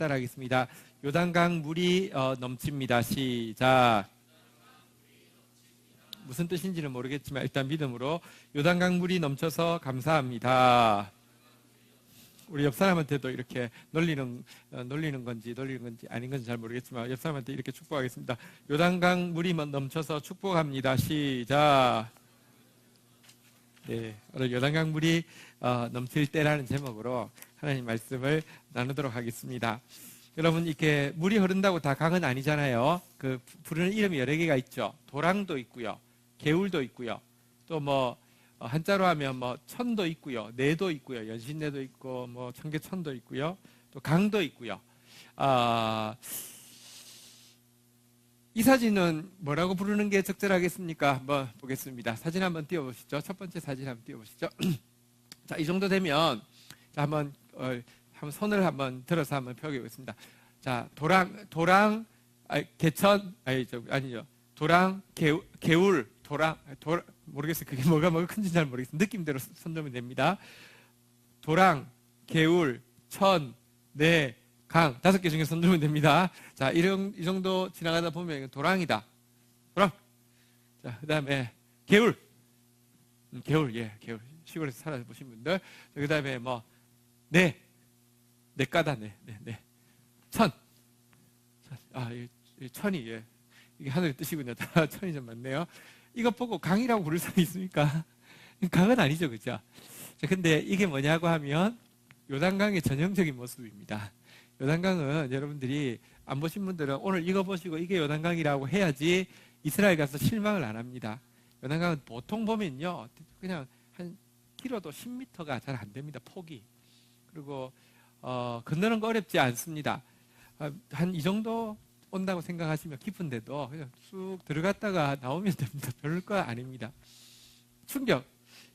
따라하겠습니다. 요단강 물이 넘칩니다. 시작. 무슨 뜻인지는 모르겠지만 일단 믿음으로 요단강 물이 넘쳐서 감사합니다. 우리 옆 사람한테도 이렇게 놀리는 건지 아닌 건지 잘 모르겠지만 옆 사람한테 이렇게 축복하겠습니다. 요단강 물이 넘쳐서 축복합니다. 시작. 네, 오늘 요단강 물이 넘칠 때라는 제목으로 하나님 말씀을 나누도록 하겠습니다. 여러분, 이렇게 물이 흐른다고 다 강은 아니잖아요. 그 부르는 이름이 여러 개가 있죠. 도랑도 있고요, 개울도 있고요, 또 뭐 한자로 하면 뭐 천도 있고요, 내도 있고요, 연신내도 있고 뭐 청계천도 있고요, 또 강도 있고요. 이 사진은 뭐라고 부르는 게 적절하겠습니까? 한번 보겠습니다. 사진 한번 띄워보시죠. 첫 번째 사진 한번 띄워보시죠. 자, 이 정도 되면 자, 한번 손을 한번 들어서 한번 펴보겠습니다. 자, 개천, 아니죠. 도랑, 개울, 모르겠어요. 그게 뭐가 큰지 잘 모르겠어요. 느낌대로 손 들면 됩니다. 도랑, 개울, 천, 내, 강, 5개 중에 손 들면 됩니다. 자, 이 정도 지나가다 보면 도랑이다. 도랑. 자, 그 다음에 개울. 개울. 시골에서 살아보신 분들. 그 다음에 뭐, 내까다, 천. 천이, 이게 하늘의 뜻이군요. 천이 좀 많네요. 이거 보고 강이라고 부를 사람이 있습니까? 강은 아니죠, 그죠? 자, 근데 이게 뭐냐고 하면 요단강의 전형적인 모습입니다. 요단강은 여러분들이 안 보신 분들은 오늘 이거 보시고 이게 요단강이라고 해야지 이스라엘 가서 실망을 안 합니다. 요단강은 보통 보면요, 그냥 한 길어도 10m가 잘 안 됩니다, 폭이. 그리고 건너는 거 어렵지 않습니다. 한 이 정도 온다고 생각하시면 깊은데도 그냥 쑥 들어갔다가 나오면 됩니다. 별거 거 아닙니다. 충격.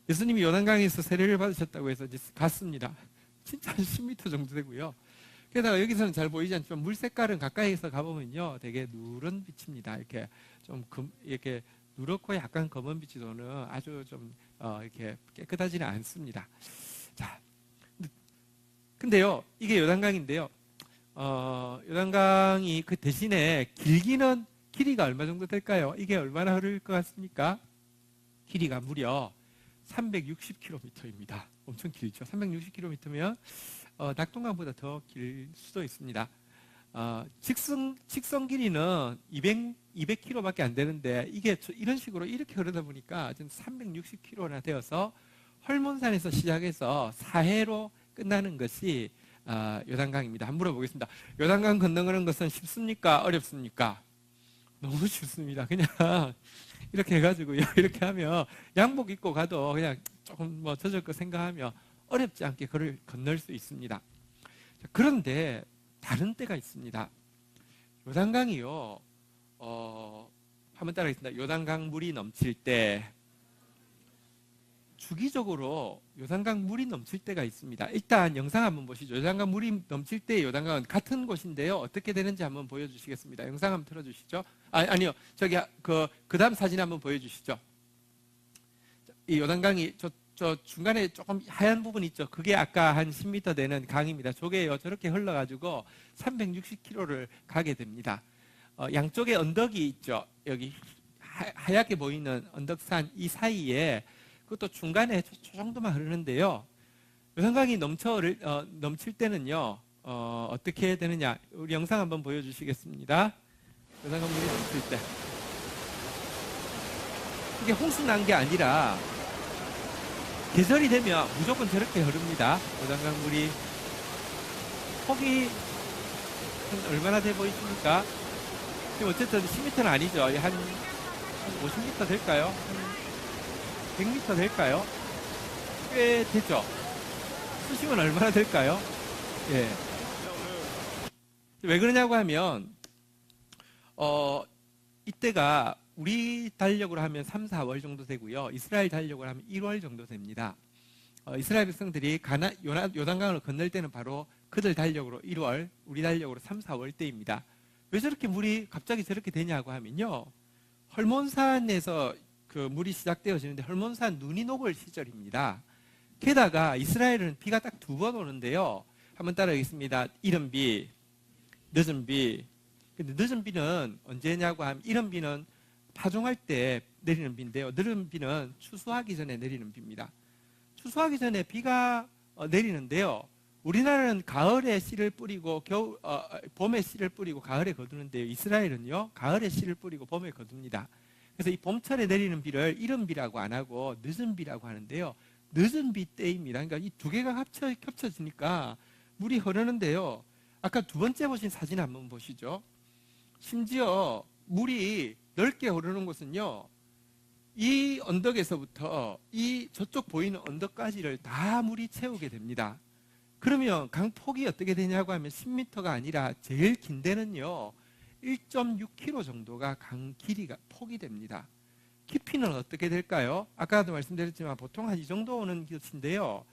예수님이 요단강에서 세례를 받으셨다고 해서 이제 갔습니다. 진짜 한 10m 정도 되고요. 게다가 여기서는 잘 보이지 않지만 물 색깔은 가까이에서 가보면요, 되게 누런 빛입니다. 이렇게 좀 이렇게 누렇고 약간 검은 빛이 도는 아주 좀 이렇게 깨끗하지는 않습니다. 자, 근데요, 이게 요단강인데요. 요단강이 그 대신에 길이가 얼마 정도 될까요? 이게 얼마나 흐를 것 같습니까? 길이가 무려 360km입니다. 엄청 길죠. 360km면 낙동강보다 더 길 수도 있습니다. 직선 길이는 200km밖에 안 되는데 이게 이런 식으로 이렇게 흐르다 보니까 지금 360km나 되어서 헐몬산에서 시작해서 사해로 끝나는 것이 요단강입니다. 한번 물어보겠습니다. 요단강 건너가는 것은 쉽습니까? 어렵습니까? 너무 쉽습니다. 그냥 이렇게 해가지고요, 이렇게 하면 양복 입고 가도 그냥 조금 뭐 젖을 거 생각하면 어렵지 않게 건널 수 있습니다. 자, 그런데 다른 때가 있습니다. 요단강이요, 한번 따라하겠습니다. 요단강 물이 넘칠 때, 주기적으로 요단강 물이 넘칠 때가 있습니다. 일단 영상 한번 보시죠. 요단강 물이 넘칠 때 요단강은 같은 곳인데요, 어떻게 되는지 한번 보여주시겠습니다. 영상 한번 틀어주시죠. 아니요, 저기 그 다음 사진 한번 보여주시죠. 이 요단강이 저 중간에 조금 하얀 부분 있죠. 그게 아까 한 10m 되는 강입니다. 저게요, 저렇게 흘러가지고 360km를 가게 됩니다. 양쪽에 언덕이 있죠. 여기 하얗게 보이는 언덕산 이 사이에, 그것도 중간에 저 정도만 흐르는데요. 요단강이 넘칠 때는요, 어떻게 되느냐. 우리 영상 한번 보여주시겠습니다. 요단강 물이 넘칠 때. 이게 홍수 난 게 아니라 계절이 되면 무조건 저렇게 흐릅니다. 요단강 물이. 폭이 얼마나 돼 보이십니까? 지금 어쨌든 10m는 아니죠. 한 50m 될까요? 100m 될까요? 꽤 되죠. 수심은 얼마나 될까요? 예. 왜 그러냐고 하면 이때가 우리 달력으로 하면 3, 4월 정도 되고요. 이스라엘 달력으로 하면 1월 정도 됩니다. 이스라엘 백성들이 요단강을 건널 때는 바로 그들 달력으로 1월, 우리 달력으로 3, 4월 때입니다. 왜 저렇게 물이 갑자기 저렇게 되냐고 하면요, 헐몬산에서 그 물이 시작되어지는데 헐몬산 눈이 녹을 시절입니다. 게다가 이스라엘은 비가 딱 2번 오는데요. 한번 따라하겠습니다. 이른비, 늦은 비. 근데 늦은 비는 언제냐고 하면 이런 비는 파종할 때 내리는 비인데요. 늦은 비는 추수하기 전에 내리는 비입니다. 추수하기 전에 비가 내리는데요. 우리나라는 가을에 씨를 뿌리고 봄에 씨를 뿌리고 가을에 거두는데요. 이스라엘은요, 가을에 씨를 뿌리고 봄에 거둡니다. 그래서 이 봄철에 내리는 비를 이른 비라고 안 하고 늦은 비라고 하는데요. 늦은 비 때입니다. 그러니까 이 두 개가 겹쳐지니까 물이 흐르는데요. 아까 두 번째 보신 사진 한번 보시죠. 심지어 물이 넓게 흐르는 곳은요, 이 언덕에서부터 이 저쪽 보이는 언덕까지를 다 물이 채우게 됩니다. 그러면 강폭이 어떻게 되냐고 하면 10m가 아니라 제일 긴 데는요 1.6km 정도가 강 길이가 폭이 됩니다. 깊이는 어떻게 될까요? 아까도 말씀드렸지만 보통 한 이 정도 오는 곳인데요.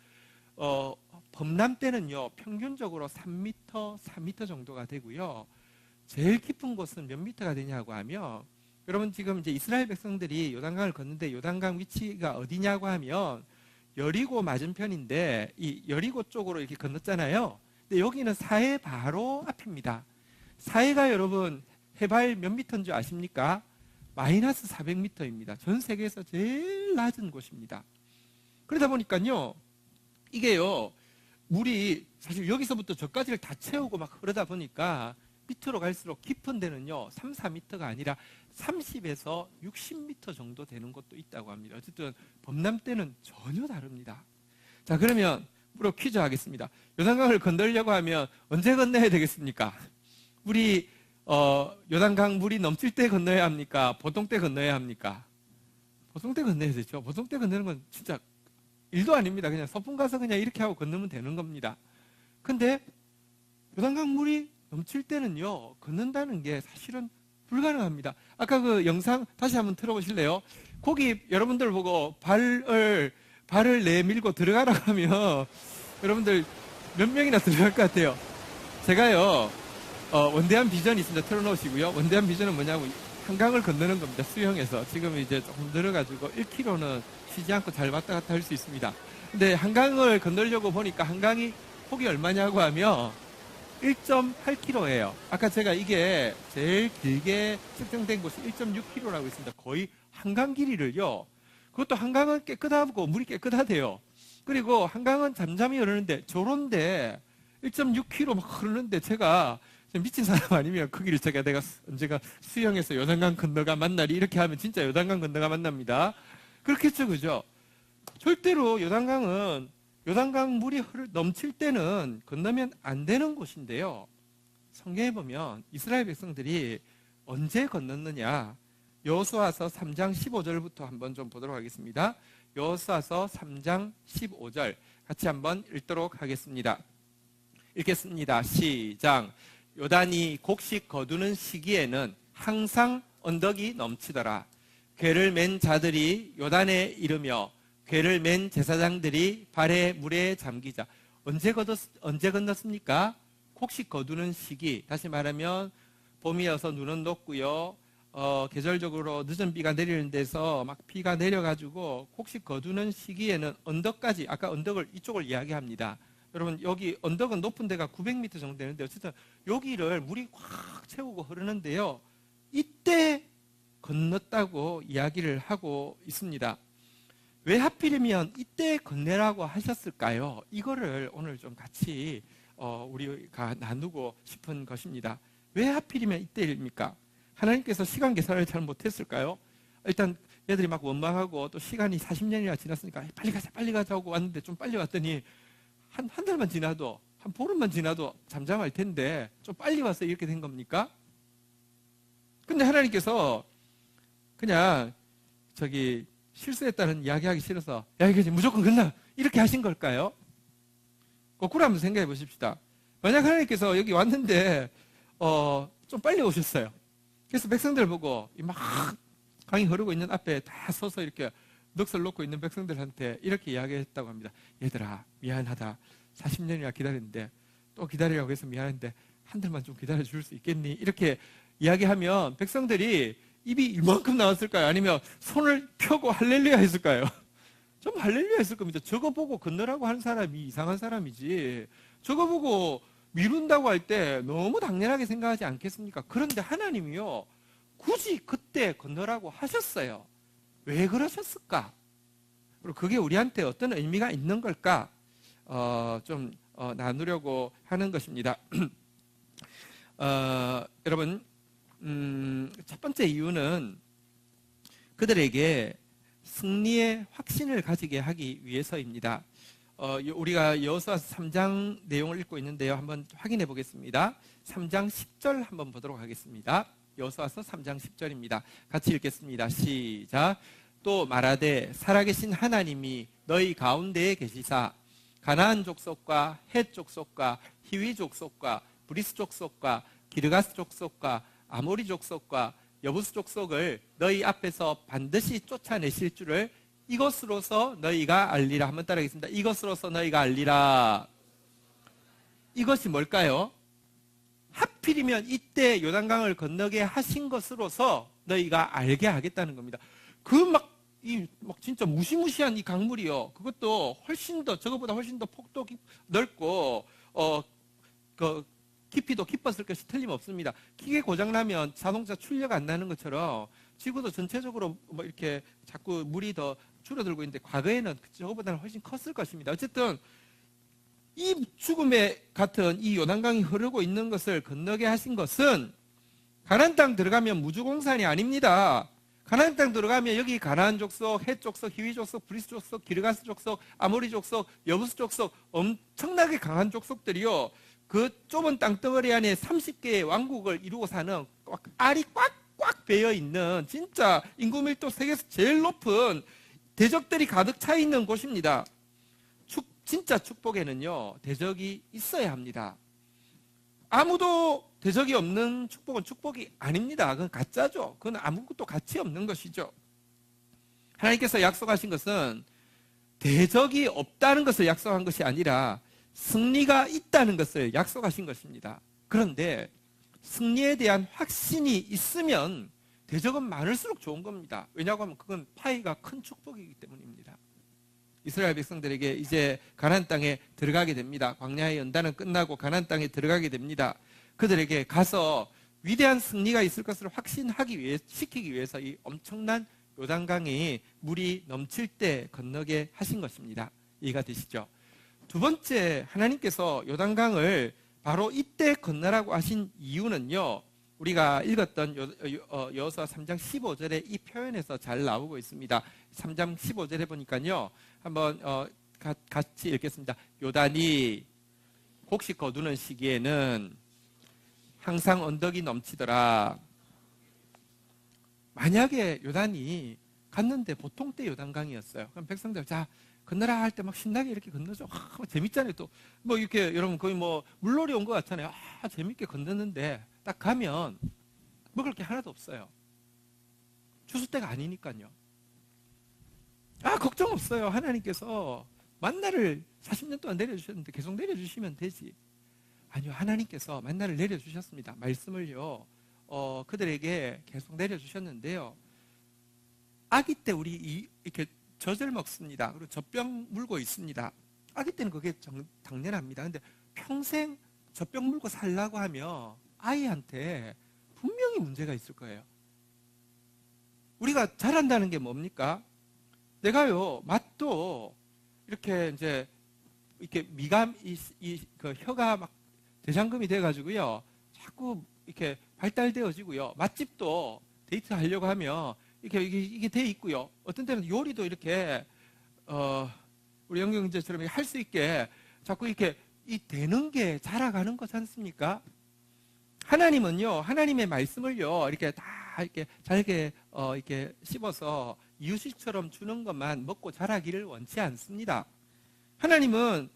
범람 때는요 평균적으로 3m, 4m 정도가 되고요. 제일 깊은 곳은 몇 미터가 되냐고 하면, 여러분 지금 이제 이스라엘 백성들이 요단강을 걷는데 요단강 위치가 어디냐고 하면 여리고 맞은편인데 이 여리고 쪽으로 이렇게 건넜잖아요. 근데 여기는 사해 바로 앞입니다. 사해가 여러분 해발 몇 미터인 줄 아십니까? 마이너스 400m입니다. 전 세계에서 제일 낮은 곳입니다. 그러다 보니까요, 이게요, 물이 사실 여기서부터 저까지를 다 채우고 막 흐르다 보니까 밑으로 갈수록 깊은 데는요, 3, 4m가 아니라 30에서 60m 정도 되는 것도 있다고 합니다. 어쨌든 범람 때는 전혀 다릅니다. 자, 그러면 물어 퀴즈 하겠습니다. 요단강을 건너려고 하면 언제 건너야 되겠습니까? 물이 요단강 물이 넘칠 때 건너야 합니까? 보통 때 건너야 합니까? 보통 때 건너야 되죠. 보통 때 건너는 건 진짜 일도 아닙니다. 그냥 소풍 가서 그냥 이렇게 하고 건너면 되는 겁니다. 근데 요단강 물이 넘칠 때는요, 건넌다는 게 사실은 불가능합니다. 아까 그 영상 다시 한번 틀어보실래요? 거기 여러분들 보고 발을 내밀고 들어가라고 하면 여러분들 몇 명이나 들어갈 것 같아요? 제가요, 원대한 비전이 있습니다. 틀어놓으시고요. 원대한 비전은 뭐냐고, 한강을 건너는 겁니다. 수영해서. 지금 이제 조금 늘어가지고 1km는 쉬지 않고 잘 왔다 갔다 할 수 있습니다. 근데 한강을 건너려고 보니까 한강이 폭이 얼마냐고 하면 1.8km예요. 아까 제가 이게 제일 길게 측정된 곳이 1.6km라고 있습니다. 거의 한강 길이를요. 그것도 한강은 깨끗하고 물이 깨끗하대요. 그리고 한강은 잠잠히 흐르는데 저런데 1.6km 막 흐르는데 제가 미친 사람 아니면 그 길을 내가 언제가 수영해서 요단강 건너가 만나리 이렇게 하면 진짜 요단강 건너가 만납니다. 그렇겠죠, 그죠? 절대로 요단강 물이 넘칠 때는 건너면 안 되는 곳인데요. 성경에 보면 이스라엘 백성들이 언제 건넜느냐, 여호수아서 3장 15절부터 한번 좀 보도록 하겠습니다. 여호수아서 3장 15절 같이 한번 읽도록 하겠습니다. 읽겠습니다. 시작. 요단이 곡식 거두는 시기에는 항상 언덕이 넘치더라. 궤를 맨 자들이 요단에 이르며 궤를 맨 제사장들이 발에 물에 잠기자. 언제 건넜습니까? 곡식 거두는 시기. 다시 말하면 봄이어서 눈은 녹고요. 계절적으로 늦은 비가 내리는 데서 막 비가 내려가지고 곡식 거두는 시기에는 언덕까지, 아까 언덕을 이쪽을 이야기합니다. 여러분 여기 언덕은 높은 데가 900m 정도 되는데 어쨌든 여기를 물이 확 채우고 흐르는데요. 이때 건넜다고 이야기를 하고 있습니다. 왜 하필이면 이때 건네라고 하셨을까요? 이거를 오늘 좀 같이 우리가 나누고 싶은 것입니다. 왜 하필이면 이때입니까? 하나님께서 시간 계산을 잘 못했을까요? 일단 얘들이 막 원망하고 또 시간이 40년이나 지났으니까 빨리 가자 하고 왔는데 좀 빨리 왔더니 한 달만 지나도, 한 보름만 지나도 잠잠할 텐데 좀 빨리 와서 이렇게 된 겁니까? 근데 하나님께서 그냥 실수했다는 이야기하기 싫어서 야 이거 무조건 건너 이렇게 하신 걸까요? 거꾸로 한번 생각해 보십시다. 만약 하나님께서 여기 왔는데 좀 빨리 오셨어요. 그래서 백성들 보고 막 강이 흐르고 있는 앞에 다 서서 이렇게 넋을 놓고 있는 백성들한테 이렇게 이야기했다고 합니다. 얘들아 미안하다. 40년이나 기다렸는데 또 기다리라고 해서 미안한데 한 달만 좀 기다려줄 수 있겠니? 이렇게 이야기하면 백성들이 입이 이만큼 나왔을까요? 아니면 손을 펴고 할렐루야 했을까요? 좀 할렐루야 했을 겁니다. 저거 보고 건너라고 하는 사람이 이상한 사람이지. 저거 보고 미룬다고 할 때 너무 당연하게 생각하지 않겠습니까? 그런데 하나님이요, 굳이 그때 건너라고 하셨어요. 왜 그러셨을까? 그리고 그게 우리한테 어떤 의미가 있는 걸까? 좀 나누려고 하는 것입니다. 여러분, 첫 번째 이유는 그들에게 승리의 확신을 가지게 하기 위해서입니다. 우리가 여호수아서 3장 내용을 읽고 있는데요. 한번 확인해 보겠습니다. 3장 10절 한번 보도록 하겠습니다. 여호수아서 3장 10절입니다. 같이 읽겠습니다. 시작. 또 말하되 살아계신 하나님이 너희 가운데에 계시사 가나안 족속과 헷 족속과 히위 족속과 브리스 족속과 기르가스 족속과 아모리 족속과 여부스 족속을 너희 앞에서 반드시 쫓아내실 줄을 이것으로서 너희가 알리라. 한번 따라하겠습니다. 이것으로서 너희가 알리라. 이것이 뭘까요? 하필이면 이때 요단강을 건너게 하신 것으로서 너희가 알게 하겠다는 겁니다. 진짜 무시무시한 이 강물이요. 그것도 저거보다 훨씬 더 폭도 넓고, 깊이도 깊었을 것이 틀림없습니다. 기계 고장나면 자동차 출력 안 나는 것처럼 지구도 전체적으로 이렇게 자꾸 물이 더 줄어들고 있는데 과거에는 저거보다는 훨씬 컸을 것입니다. 어쨌든 이 죽음에 같은 이 요단강이 흐르고 있는 것을 건너게 하신 것은 가나안 땅 들어가면 무주공산이 아닙니다. 가나안 땅 들어가면 여기 가나안 족속, 헷 족속, 히위 족속, 브리스 족속, 기르가스 족속, 아모리 족속, 여부스 족속 엄청나게 강한 족속들이요. 그 좁은 땅덩어리 안에 30개의 왕국을 이루고 사는 알이 꽉꽉 배어 있는 진짜 인구 밀도 세계에서 제일 높은 대적들이 가득 차 있는 곳입니다. 진짜 축복에는요, 대적이 있어야 합니다. 아무도 대적이 없는 축복은 축복이 아닙니다. 그건 가짜죠. 그건 아무것도 가치 없는 것이죠. 하나님께서 약속하신 것은 대적이 없다는 것을 약속한 것이 아니라 승리가 있다는 것을 약속하신 것입니다. 그런데 승리에 대한 확신이 있으면 대적은 많을수록 좋은 겁니다. 왜냐고 하면 그건 파이가 큰 축복이기 때문입니다. 이스라엘 백성들에게 이제 가나안 땅에 들어가게 됩니다. 광야의 연단은 끝나고 가나안 땅에 들어가게 됩니다. 그들에게 가서 위대한 승리가 있을 것을 시키기 위해서 이 엄청난 요단강이 물이 넘칠 때 건너게 하신 것입니다. 이해가 되시죠? 두 번째, 하나님께서 요단강을 바로 이때 건너라고 하신 이유는요, 우리가 읽었던 여호수아 3장 15절에 이 표현에서 잘 나오고 있습니다. 3장 15절에 보니까요, 한번 같이 읽겠습니다. 요단이 곡식 거두는 시기에는 항상 언덕이 넘치더라. 만약에 요단이 갔는데 보통 때 요단강이었어요. 그럼 백성들 자 건너라 할 때 막 신나게 이렇게 건너죠. 재밌잖아요. 또 뭐 이렇게 여러분 거의 뭐 물놀이 온 것 같잖아요. 재밌게 건너는데 딱 가면 먹을 게 하나도 없어요. 추수 때가 아니니까요. 걱정 없어요. 하나님께서 만나를 40년 동안 내려주셨는데 계속 내려주시면 되지. 아니요, 하나님께서 만나를 내려주셨습니다. 말씀을요, 그들에게 계속 내려주셨는데요. 아기 때 우리 이렇게 젖을 먹습니다. 그리고 젖병 물고 있습니다. 아기 때는 그게 당연합니다. 근데 평생 젖병 물고 살라고 하면 아이한테 분명히 문제가 있을 거예요. 우리가 잘한다는 게 뭡니까? 내가요, 맛도 이렇게 이제 이렇게 그 혀가 막 대장금이 돼가지고요, 자꾸 이렇게 발달되어지고요. 맛집도 데이트 하려고 하면 이게 돼 있고요. 어떤 때는 요리도 이렇게 우리 영경제처럼 할 수 있게 자꾸 이렇게 되는 게 자라가는 거지 않습니까? 하나님은요, 하나님의 말씀을요, 이렇게 다 이렇게 잘게 이렇게 씹어서 이유식처럼 주는 것만 먹고 자라기를 원치 않습니다. 하나님은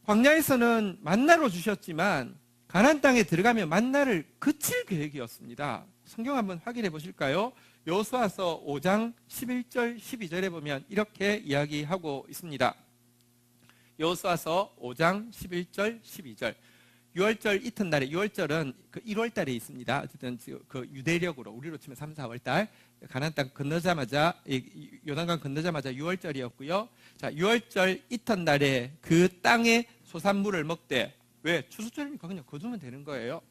광야에서는 만나로 주셨지만 가나안 땅에 들어가면 만나를 그칠 계획이었습니다. 성경 한번 확인해 보실까요? 여호수아서 5장 11절 12절에 보면 이렇게 이야기하고 있습니다. 여호수아서 5장 11절 12절. 6월절 이튿날에, 6월절은 그 1월달에 있습니다. 어쨌든 그 유대력으로 우리로 치면 3, 4월달 가나안 땅 건너자마자, 요단강 건너자마자 6월절이었고요. 자, 6월절 이튿날에 그 땅의 소산물을 먹되 왜? 추수철이니까 그냥 거두면 되는 거예요.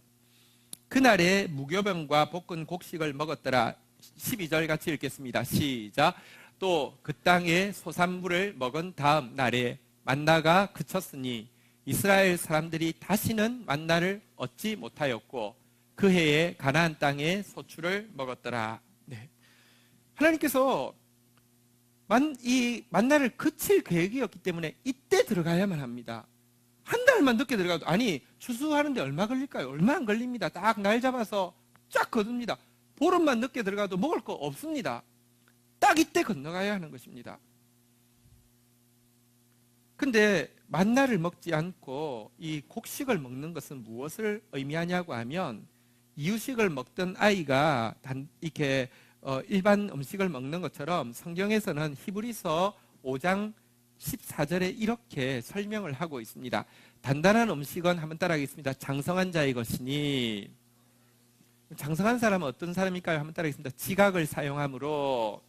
그날에 무교병과 볶은 곡식을 먹었더라. 12절 같이 읽겠습니다. 시작. 또 그 땅의 소산물을 먹은 다음 날에 만나가 그쳤으니 이스라엘 사람들이 다시는 만나를 얻지 못하였고 그 해에 가나안 땅의 소출을 먹었더라. 네. 하나님께서 이 만나를 그칠 계획이었기 때문에 이때 들어가야만 합니다. 한 달만 늦게 들어가도, 아니 추수하는데 얼마 걸릴까요? 얼마 안 걸립니다. 딱 날 잡아서 쫙 거둡니다. 보름만 늦게 들어가도 먹을 거 없습니다. 딱 이때 건너가야 하는 것입니다. 근데 만나를 먹지 않고 이 곡식을 먹는 것은 무엇을 의미하냐고 하면, 이유식을 먹던 아이가 이렇게 일반 음식을 먹는 것처럼 성경에서는 히브리서 5장 14절에 이렇게 설명을 하고 있습니다. 단단한 음식은, 한번 따라하겠습니다. 장성한 자의 것이니. 장성한 사람은 어떤 사람일까요? 한번 따라하겠습니다. 지각을 사용함으로.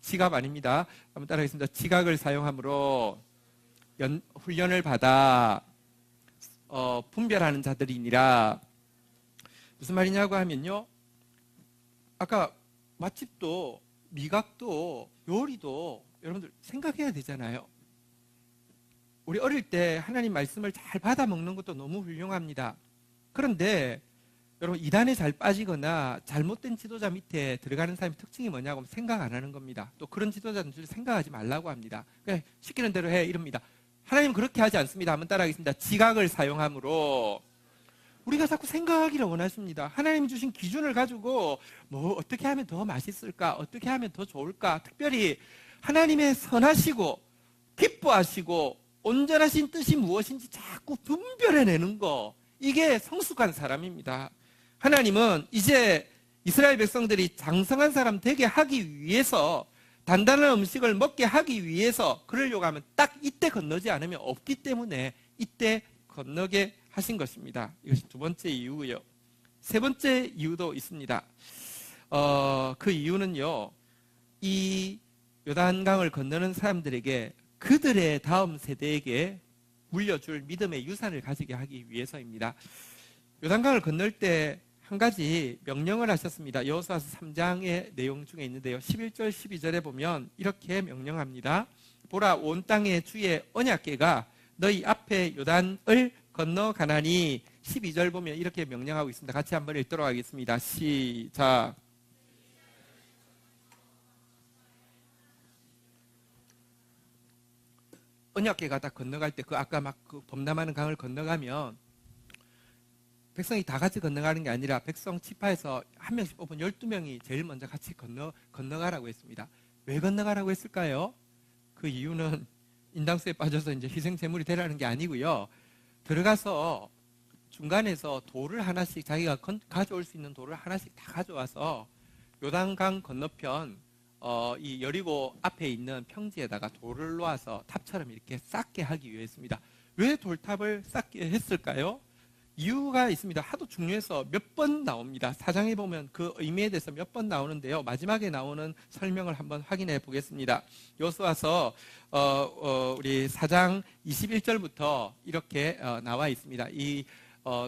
지갑 아닙니다. 한번 따라하겠습니다. 지각을 사용함으로 훈련을 받아 분별하는 자들이니라. 무슨 말이냐고 하면요, 아까 맛집도 미각도 요리도 여러분들 생각해야 되잖아요. 우리 어릴 때 하나님 말씀을 잘 받아 먹는 것도 너무 훌륭합니다. 그런데 여러분, 이단에 잘 빠지거나 잘못된 지도자 밑에 들어가는 사람의 특징이 뭐냐고 하면 생각 안 하는 겁니다. 또 그런 지도자들 생각하지 말라고 합니다. 그냥 시키는 대로 해 이럽니다. 하나님은 그렇게 하지 않습니다. 한번 따라하겠습니다. 지각을 사용함으로. 우리가 자꾸 생각하기를 원하십니다. 하나님 주신 기준을 가지고 뭐 어떻게 하면 더 맛있을까, 어떻게 하면 더 좋을까, 특별히 하나님의 선하시고 기뻐하시고 온전하신 뜻이 무엇인지 자꾸 분별해내는 거, 이게 성숙한 사람입니다. 하나님은 이제 이스라엘 백성들이 장성한 사람 되게 하기 위해서, 단단한 음식을 먹게 하기 위해서 그러려고 하면 딱 이때 건너지 않으면 없기 때문에 이때 건너게 하신 것입니다. 이것이 두 번째 이유고요. 세 번째 이유도 있습니다. 그 이유는요, 이 요단강을 건너는 사람들에게, 그들의 다음 세대에게 물려줄 믿음의 유산을 가지게 하기 위해서입니다. 요단강을 건널 때 한 가지 명령을 하셨습니다. 여호수아서 3장의 내용 중에 있는데요, 11절 12절에 보면 이렇게 명령합니다. 보라, 온 땅의 주의 언약궤가 너희 앞에 요단을 건너가나니. 12절 보면 이렇게 명령하고 있습니다. 같이 한번 읽도록 하겠습니다. 시작. 언약궤가 딱 건너갈 때, 그 아까 막 그 범람하는 강을 건너가면 백성이 다 같이 건너가는 게 아니라 백성 지파에서 한 명씩 뽑은 12명이 제일 먼저 같이 건너가라고 했습니다. 왜 건너가라고 했을까요? 그 이유는 인당수에 빠져서 이제 희생 제물이 되라는 게 아니고요. 들어가서 중간에서 돌을 하나씩, 자기가 가져올 수 있는 돌을 하나씩 다 가져와서 요단강 건너편 이 여리고 앞에 있는 평지에다가 돌을 놓아서 탑처럼 이렇게 쌓게 하기 위해서입니다. 왜 돌탑을 쌓게 했을까요? 이유가 있습니다. 하도 중요해서 몇 번 나옵니다. 사장에 보면 그 의미에 대해서 몇 번 나오는데요, 마지막에 나오는 설명을 한번 확인해 보겠습니다. 여호수아서 우리 4장 21절부터 이렇게 나와 있습니다. 이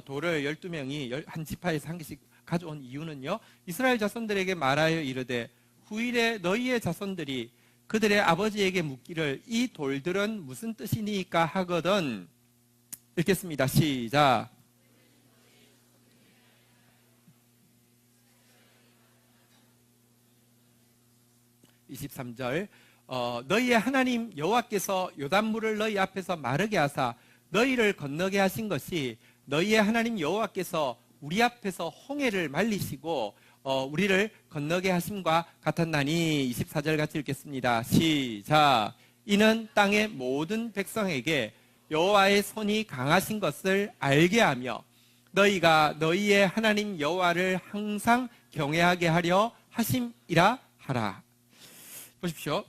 돌을 12명이 한 지파에서 한 개씩 가져온 이유는요, 이스라엘 자손들에게 말하여 이르되 후일에 너희의 자손들이 그들의 아버지에게 묻기를 이 돌들은 무슨 뜻이니까 하거든. 읽겠습니다. 시작. (23절) 너희의 하나님 여호와께서 요단물을 너희 앞에서 마르게 하사 너희를 건너게 하신 것이 너희의 하나님 여호와께서 우리 앞에서 홍해를 말리시고 우리를 건너게 하심과 같았나니. 24절 같이 읽겠습니다. 시작. 이는 땅의 모든 백성에게 여호와의 손이 강하신 것을 알게 하며 너희가 너희의 하나님 여호와를 항상 경외하게 하려 하심이라 하라. 보십시오.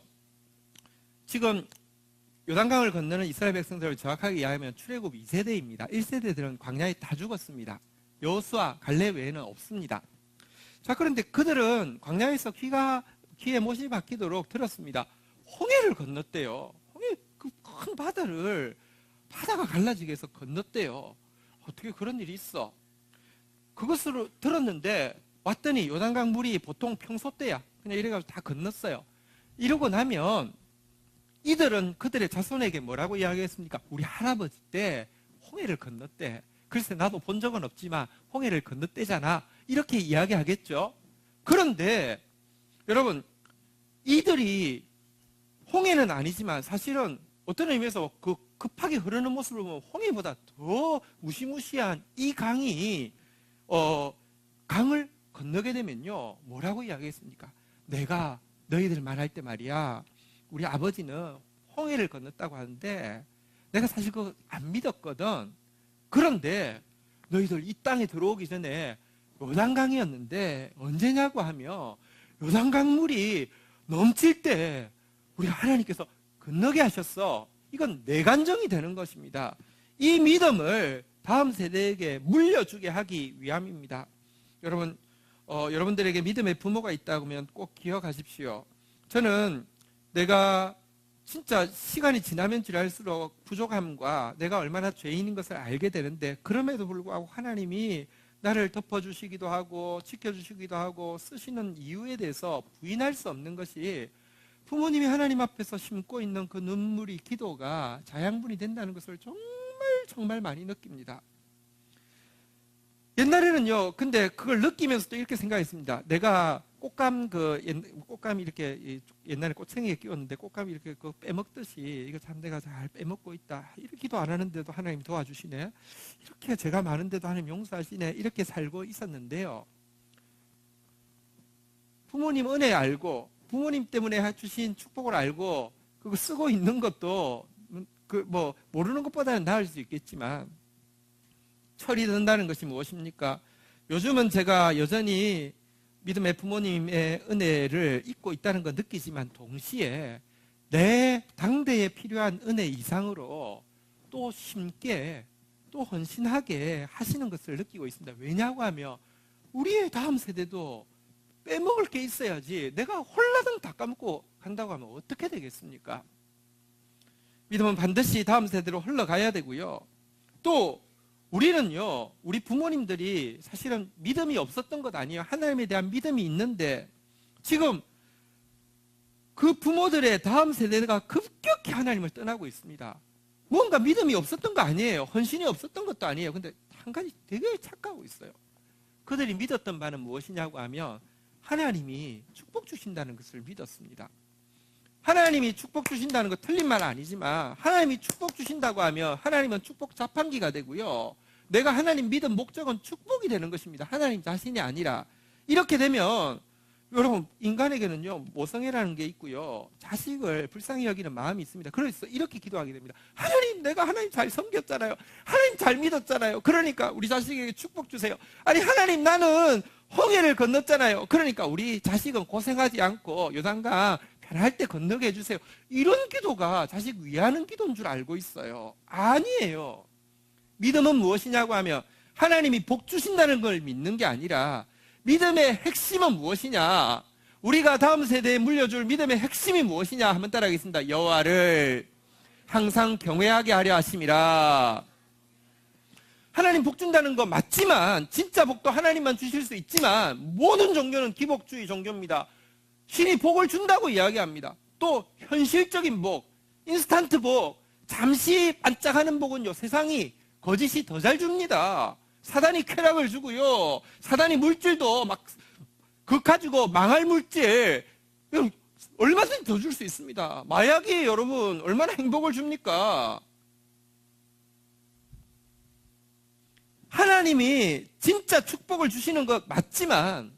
지금 요단강을 건너는 이스라엘 백성들을 정확하게 이야기하면 출애굽 2세대입니다. 1세대들은 광야에 다 죽었습니다. 여호수아, 갈렙 외에는 없습니다. 자, 그런데 그들은 광야에서 귀에 못이 박히도록 들었습니다. 홍해를 건넜대요. 홍해, 그 큰 바다를 바다가 갈라지게 해서 건넜대요. 어떻게 그런 일이 있어? 그것을 들었는데 왔더니 요단강 물이 보통 평소 때야 그냥 이래가지고 다 건넜어요. 이러고 나면 이들은 그들의 자손에게 뭐라고 이야기했습니까? 우리 할아버지 때 홍해를 건넜대. 글쎄 나도 본 적은 없지만 홍해를 건넜대잖아. 이렇게 이야기하겠죠. 그런데 여러분, 이들이 홍해는 아니지만 사실은 어떤 의미에서 그 급하게 흐르는 모습을 보면 홍해보다 더 무시무시한 이 강이 강을 건너게 되면요 뭐라고 이야기했습니까? 내가 너희들 말할 때 말이야, 우리 아버지는 홍해를 건넜다고 하는데 내가 사실 그거 안 믿었거든. 그런데 너희들 이 땅에 들어오기 전에 요단강이었는데 언제냐고 하며 요단강 물이 넘칠 때 우리 하나님께서 건너게 하셨어. 이건 내간정이 되는 것입니다. 이 믿음을 다음 세대에게 물려주게 하기 위함입니다. 여러분, 여러분들에게 믿음의 부모가 있다고 하면 꼭 기억하십시오. 저는 내가 진짜 시간이 지나면 지날수록 부족함과 내가 얼마나 죄인인 것을 알게 되는데, 그럼에도 불구하고 하나님이 나를 덮어주시기도 하고 지켜주시기도 하고 쓰시는 이유에 대해서 부인할 수 없는 것이, 부모님이 하나님 앞에서 심고 있는 그 눈물이, 기도가 자양분이 된다는 것을 정말 많이 느낍니다. 옛날에는요, 근데 그걸 느끼면서도 이렇게 생각했습니다. 내가 꽃감 이렇게 옛날에 꽃챙이에 끼웠는데 꽃감이 이렇게 그 빼먹듯이 이거 참 내가 잘 빼먹고 있다. 이렇게 기도 안 하는데도 하나님 도와주시네. 이렇게 제가 많은데도 하나님 용서하시네. 이렇게 살고 있었는데요. 부모님 은혜 알고 부모님 때문에 주신 축복을 알고 그거 쓰고 있는 것도 모르는 것보다는 나을 수 있겠지만, 철이 든다는 것이 무엇입니까? 요즘은 제가 여전히 믿음의 부모님의 은혜를 잊고 있다는 걸 느끼지만, 동시에 내 당대에 필요한 은혜 이상으로 또 심게 또 헌신하게 하시는 것을 느끼고 있습니다. 왜냐고 하면 우리의 다음 세대도 빼먹을 게 있어야지 내가 홀라당 다 까먹고 간다고 하면 어떻게 되겠습니까? 믿음은 반드시 다음 세대로 흘러가야 되고요. 또 우리는요, 우리 부모님들이 사실은 믿음이 없었던 것 아니에요. 하나님에 대한 믿음이 있는데 지금 그 부모들의 다음 세대가 급격히 하나님을 떠나고 있습니다. 뭔가 믿음이 없었던 거 아니에요. 헌신이 없었던 것도 아니에요. 근데 한 가지 되게 착각하고 있어요. 그들이 믿었던 바는 무엇이냐고 하면 하나님이 축복 주신다는 것을 믿었습니다. 하나님이 축복 주신다는 거 틀린 말 아니지만, 하나님이 축복 주신다고 하면 하나님은 축복 자판기가 되고요, 내가 하나님 믿은 목적은 축복이 되는 것입니다. 하나님 자신이 아니라. 이렇게 되면 여러분, 인간에게는요 모성애라는 게 있고요, 자식을 불쌍히 여기는 마음이 있습니다. 그래서 이렇게 기도하게 됩니다. 하나님, 내가 하나님 잘 섬겼잖아요. 하나님 잘 믿었잖아요. 그러니까 우리 자식에게 축복 주세요. 아니 하나님, 나는 홍해를 건넜잖아요. 그러니까 우리 자식은 고생하지 않고 요단강 편할 때 건너게 해주세요. 이런 기도가 자식 위하는 기도인 줄 알고 있어요. 아니에요. 믿음은 무엇이냐고 하면 하나님이 복 주신다는 걸 믿는 게 아니라, 믿음의 핵심은 무엇이냐, 우리가 다음 세대에 물려줄 믿음의 핵심이 무엇이냐 한번 따라하겠습니다. 여호와를 항상 경외하게 하려 하심이라. 하나님 복 준다는 거 맞지만, 진짜 복도 하나님만 주실 수 있지만, 모든 종교는 기복주의 종교입니다. 신이 복을 준다고 이야기합니다. 또 현실적인 복, 인스턴트 복, 잠시 반짝하는 복은요 세상이 거짓이 더 잘 줍니다. 사단이 쾌락을 주고요, 사단이 물질도 막 그 가지고 망할 물질 얼마든지 더 줄 수 있습니다. 마약이 여러분 얼마나 행복을 줍니까? 하나님이 진짜 축복을 주시는 것 맞지만,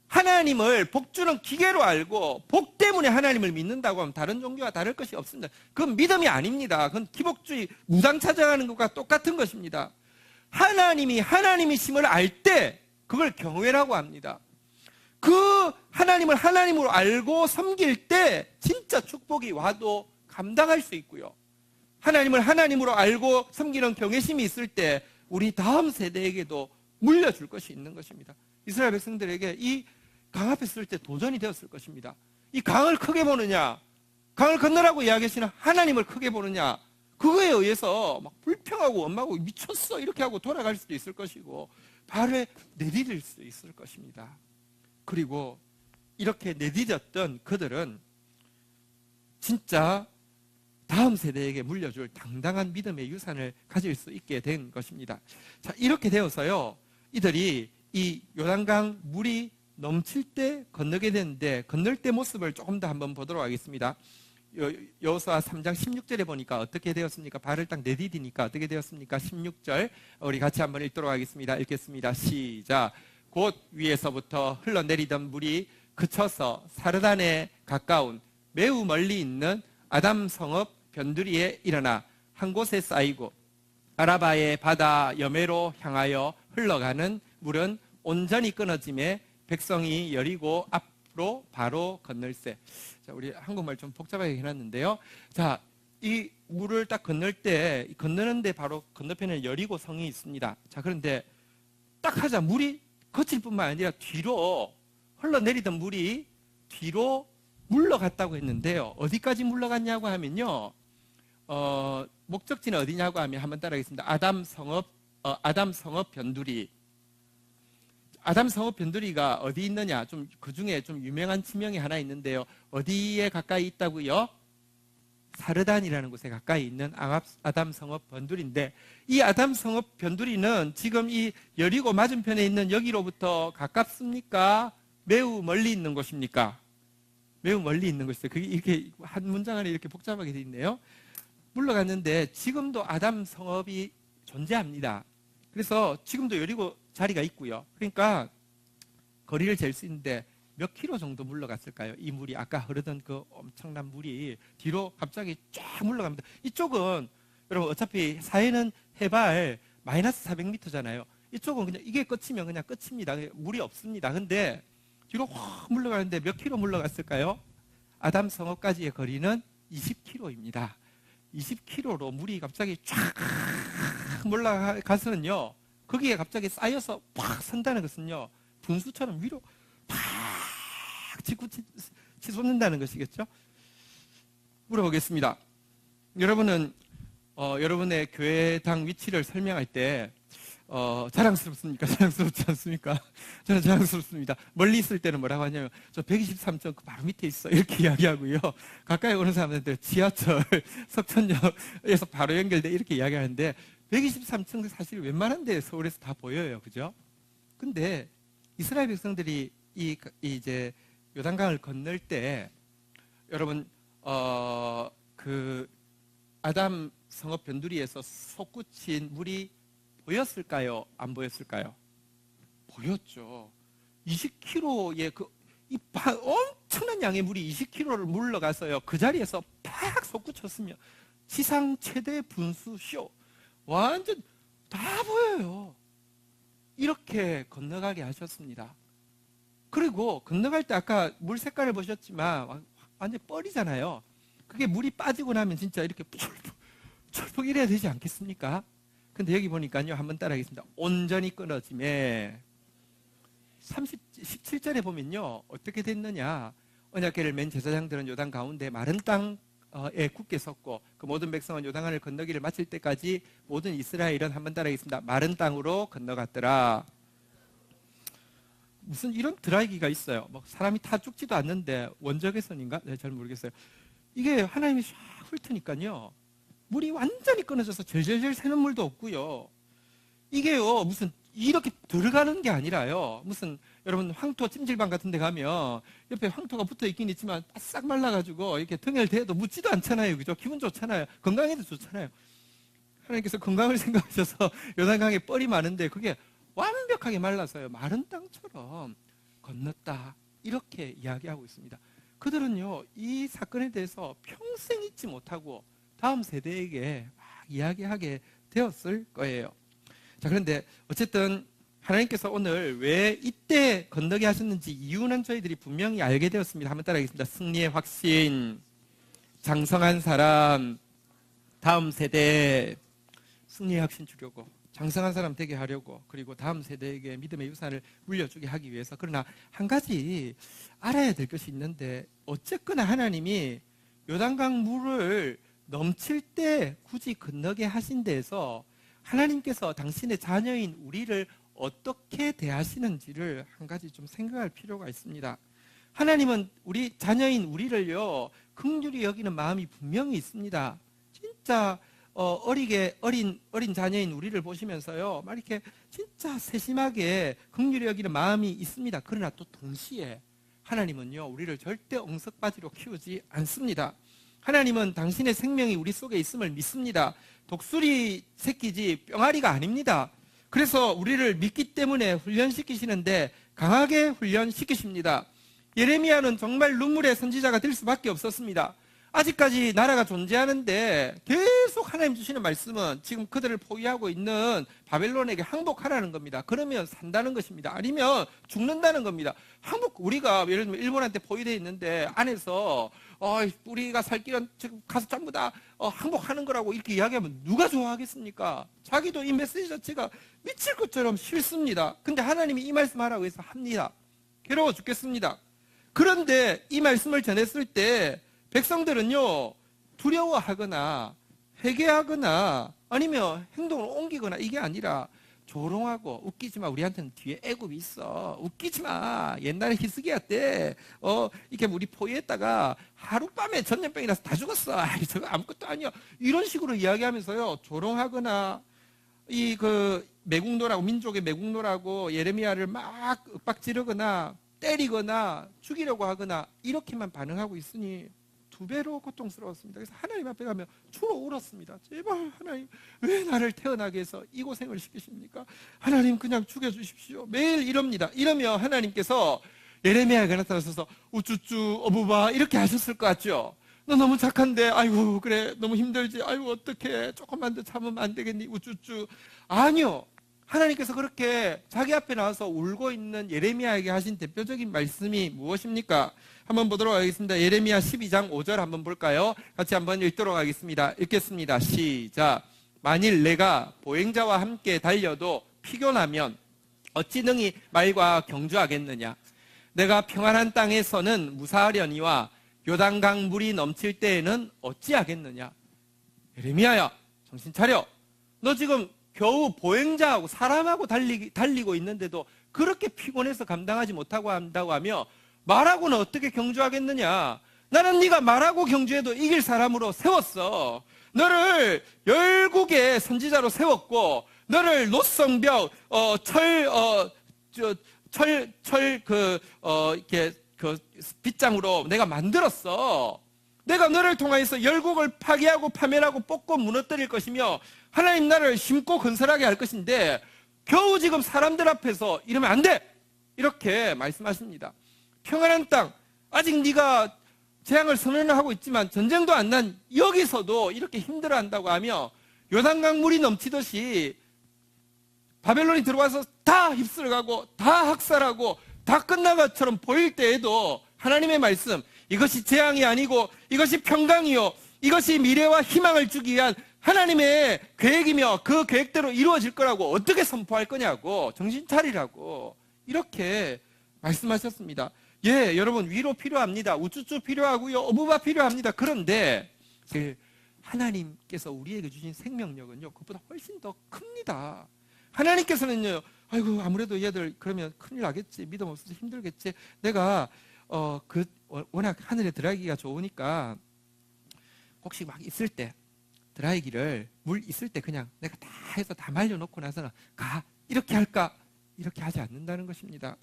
하나님을 복 주는 기계로 알고 복 때문에 하나님을 믿는다고 하면 다른 종교와 다를 것이 없습니다. 그건 믿음이 아닙니다. 그건 기복주의, 무당 찾아가는 것과 똑같은 것입니다. 하나님이 하나님이심을 알 때 그걸 경외라고 합니다. 그 하나님을 하나님으로 알고 섬길 때 진짜 축복이 와도 감당할 수 있고요, 하나님을 하나님으로 알고 섬기는 경외심이 있을 때 우리 다음 세대에게도 물려줄 것이 있는 것입니다. 이스라엘 백성들에게 이 강 앞에 설 때 도전이 되었을 것입니다. 이 강을 크게 보느냐, 강을 건너라고 이야기하시는 하나님을 크게 보느냐, 그거에 의해서 막 불평하고 원망하고 미쳤어 이렇게 하고 돌아갈 수도 있을 것이고 발에 내디딜 수도 있을 것입니다. 그리고 이렇게 내디뎠던 그들은 진짜 다음 세대에게 물려줄 당당한 믿음의 유산을 가질 수 있게 된 것입니다. 자, 이렇게 되어서요, 이들이 이 요단강 물이 넘칠 때 건너게 되는데, 건널 때 모습을 조금 더 한번 보도록 하겠습니다. 여호수아 3장 16절에 보니까 어떻게 되었습니까? 발을 딱 내디디니까 어떻게 되었습니까? 16절 우리 같이 한번 읽도록 하겠습니다. 읽겠습니다. 시작. 곧 위에서부터 흘러내리던 물이 그쳐서 사르단에 가까운 매우 멀리 있는 아담 성읍 변두리에 일어나 한 곳에 쌓이고 아라바의 바다 여매로 향하여 흘러가는 물은 온전히 끊어짐에 백성이 여리고 앞으로 바로 건널세. 자, 우리 한국말 좀 복잡하게 해놨는데요. 자, 이 물을 딱 건널 때 건너는데 바로 건너편에 여리고 성이 있습니다. 자, 그런데 딱 하자 물이 거칠 뿐만 아니라 뒤로 흘러내리던 물이 뒤로 물러갔다고 했는데요. 어디까지 물러갔냐고 하면요. 목적지는 어디냐고 하면 한번 따라하겠습니다. 아담 성읍 변두리. 아담 성읍 변두리가 어디 있느냐? 좀 그 중에 좀 유명한 지명이 하나 있는데요. 어디에 가까이 있다고요? 사르단이라는 곳에 가까이 있는 아담 성읍 변두리인데, 이 아담 성읍 변두리는 지금 이 여리고 맞은편에 있는 여기로부터 가깝습니까? 매우 멀리 있는 곳입니까? 매우 멀리 있는 곳이죠. 그게 이렇게 한 문장 안에 이렇게 복잡하게 돼 있네요. 물러갔는데 지금도 아담 성읍이 존재합니다. 그래서 지금도 여리고 자리가 있고요. 그러니까 거리를 잴 수 있는데 몇 킬로 정도 물러갔을까요? 이 물이 아까 흐르던 그 엄청난 물이 뒤로 갑자기 쫙 물러갑니다. 이쪽은 여러분 어차피 사해는 해발 마이너스 400m잖아요. 이쪽은 그냥 이게 끝이면 그냥 끝입니다. 물이 없습니다. 근데 뒤로 확 물러가는데 몇 킬로 물러갔을까요? 아담 성읍까지의 거리는 20킬로입니다. 20킬로로 물이 갑자기 쫙 물러가서는요, 거기에 갑자기 쌓여서 팍 선다는 것은요, 분수처럼 위로 팍 치솟는다는 것이겠죠? 물어보겠습니다. 여러분은 여러분의 교회당 위치를 설명할 때 자랑스럽습니까? 자랑스럽지 않습니까? 저는 자랑스럽습니다. 멀리 있을 때는 뭐라고 하냐면 저 123층 그 바로 밑에 있어 이렇게 이야기하고요. 가까이 오는 사람들 지하철 석천역에서 바로 연결돼 이렇게 이야기하는데 123층 사실 웬만한 데 서울에서 다 보여요. 그죠? 근데 이스라엘 백성들이 이제 요단강을 건널 때 여러분 그 아담 성읍 변두리에서 솟구친 물이 보였을까요? 안 보였을까요? 보였죠. 20km의 엄청난 양의 물이 20km를 물러가서요. 그 자리에서 팍 솟구쳤으며 지상 최대 분수쇼. 완전 다 보여요. 이렇게 건너가게 하셨습니다. 그리고 건너갈 때 아까 물 색깔을 보셨지만 완전 뻘이잖아요. 그게 물이 빠지고 나면 진짜 이렇게 철퍽 이래야 되지 않겠습니까? 근데 여기 보니까요, 한번 따라하겠습니다. 온전히 끊어짐에 17절에 보면요, 어떻게 됐느냐? 언약궤를 맨 제사장들은 요단 가운데 마른 땅에 굳게 섰고 그 모든 백성은 요단강을 건너기를 마칠 때까지 모든 이스라엘은 한번 따라하겠습니다. 마른 땅으로 건너갔더라. 무슨 이런 드라이기가 있어요. 뭐 사람이 타 죽지도 않는데 원적외선인가? 네, 잘 모르겠어요. 이게 하나님이 샥 훑으니까요, 물이 완전히 끊어져서 절절절 새는 물도 없고요. 이게요, 무슨 이렇게 들어가는 게 아니라요. 무슨 여러분 황토 찜질방 같은 데 가면 옆에 황토가 붙어 있긴 있지만 바싹 말라가지고 이렇게 등을 대도 묻지도 않잖아요. 그죠? 기분 좋잖아요. 건강에도 좋잖아요. 하나님께서 건강을 생각하셔서 요단강에 뻘이 많은데 그게 완벽하게 말라서요, 마른 땅처럼 건넜다. 이렇게 이야기하고 있습니다. 그들은요, 이 사건에 대해서 평생 잊지 못하고 다음 세대에게 막 이야기하게 되었을 거예요. 자, 그런데 어쨌든 하나님께서 오늘 왜 이때 건너게 하셨는지 이유는 저희들이 분명히 알게 되었습니다. 한번 따라하겠습니다. 승리의 확신, 장성한 사람, 다음 세대 승리의 확신 주려고, 장성한 사람 되게 하려고, 그리고 다음 세대에게 믿음의 유산을 물려주게 하기 위해서. 그러나 한 가지 알아야 될 것이 있는데, 어쨌거나 하나님이 요단강 물을 넘칠 때 굳이 건너게 하신 데에서 하나님께서 당신의 자녀인 우리를 어떻게 대하시는지를 한 가지 좀 생각할 필요가 있습니다. 하나님은 우리 자녀인 우리를요, 긍휼히 여기는 마음이 분명히 있습니다. 진짜 어린 자녀인 우리를 보시면서요, 막 이렇게 진짜 세심하게 긍휼히 여기는 마음이 있습니다. 그러나 또 동시에 하나님은요, 우리를 절대 엉석바지로 키우지 않습니다. 하나님은 당신의 생명이 우리 속에 있음을 믿습니다. 독수리 새끼지 뿅아리가 아닙니다. 그래서 우리를 믿기 때문에 훈련시키시는데 강하게 훈련시키십니다. 예레미야는 정말 눈물의 선지자가 될 수밖에 없었습니다. 아직까지 나라가 존재하는데 계속 하나님 주시는 말씀은 지금 그들을 포위하고 있는 바벨론에게 항복하라는 겁니다. 그러면 산다는 것입니다. 아니면 죽는다는 겁니다. 우리가 예를 들면 일본한테 포위되어 있는데 안에서 우리가 살 길은 지금 가서 전부 다 항복하는 거라고 이렇게 이야기하면 누가 좋아하겠습니까? 자기도 이 메시지 자체가 미칠 것처럼 싫습니다. 근데 하나님이 이 말씀하라고 해서 합니다. 괴로워 죽겠습니다. 그런데 이 말씀을 전했을 때 백성들은요, 두려워하거나 회개하거나 아니면 행동을 옮기거나 이게 아니라 조롱하고, 웃기지 마, 우리한테는 뒤에 애굽이 있어, 웃기지 마, 옛날에 히스기야 때 이렇게 우리 포위했다가 하룻밤에 전염병이 나서 다 죽었어, 저거 아무것도 아니야, 이런 식으로 이야기하면서요, 조롱하거나 매국노라고, 민족의 매국노라고 예레미야를 막 윽박지르거나 때리거나 죽이려고 하거나 이렇게만 반응하고 있으니 2배로 고통스러웠습니다. 그래서 하나님 앞에 가면 주로 울었습니다. 제발 하나님, 왜 나를 태어나게 해서 이 고생을 시키십니까? 하나님 그냥 죽여주십시오. 매일 이럽니다. 이러면 하나님께서 예레미야에게 나타나셔서 우쭈쭈 어부바 이렇게 하셨을 것 같죠? 너 너무 착한데, 아이고 그래 너무 힘들지, 아이고 어떡해, 조금만 더 참으면 안 되겠니, 우쭈쭈. 아니요, 하나님께서 그렇게 자기 앞에 나와서 울고 있는 예레미야에게 하신 대표적인 말씀이 무엇입니까? 한번 보도록 하겠습니다. 예레미야 12장 5절 한번 볼까요? 같이 한번 읽도록 하겠습니다. 읽겠습니다. 시작. 만일 내가 보행자와 함께 달려도 피곤하면 어찌 능히 말과 경주하겠느냐? 내가 평안한 땅에서는 무사하려니와 요단강 물이 넘칠 때에는 어찌하겠느냐? 예레미야야, 정신 차려. 너 지금 겨우 보행자하고 사람하고 달리고 있는데도 그렇게 피곤해서 감당하지 못하고 한다고 하며 말하고는 어떻게 경주하겠느냐? 나는 네가 말하고 경주해도 이길 사람으로 세웠어. 너를 열국의 선지자로 세웠고, 너를 노성벽, 이렇게 빗장으로 내가 만들었어. 내가 너를 통해서 열국을 파괴하고 파멸하고 뽑고 무너뜨릴 것이며 하나님 나라를 심고 건설하게 할 것인데 겨우 지금 사람들 앞에서 이러면 안 돼! 이렇게 말씀하십니다. 평안한 땅, 아직 네가 재앙을 선언하고 있지만 전쟁도 안 난 여기서도 이렇게 힘들어한다고 하며 요단강 물이 넘치듯이 바벨론이 들어와서 다 휩쓸어가고 다 학살하고 다 끝난 것처럼 보일 때에도 하나님의 말씀, 이것이 재앙이 아니고 이것이 평강이요, 이것이 미래와 희망을 주기 위한 하나님의 계획이며 그 계획대로 이루어질 거라고 어떻게 선포할 거냐고, 정신 차리라고 이렇게 말씀하셨습니다. 예, 여러분 위로 필요합니다. 우쭈쭈 필요하고요, 어부바 필요합니다. 그런데 하나님께서 우리에게 주신 생명력은요, 그것보다 훨씬 더 큽니다. 하나님께서는요, 아이고 아무래도 얘들 그러면 큰일 나겠지, 믿음 없어서 힘들겠지, 내가 워낙 하늘에 드라이기가 좋으니까 혹시 막 있을 때 드라이기를 물 있을 때 그냥 내가 다 해서 다 말려놓고 나서는 가, 이렇게 할까? 이렇게 하지 않는다는 것입니다.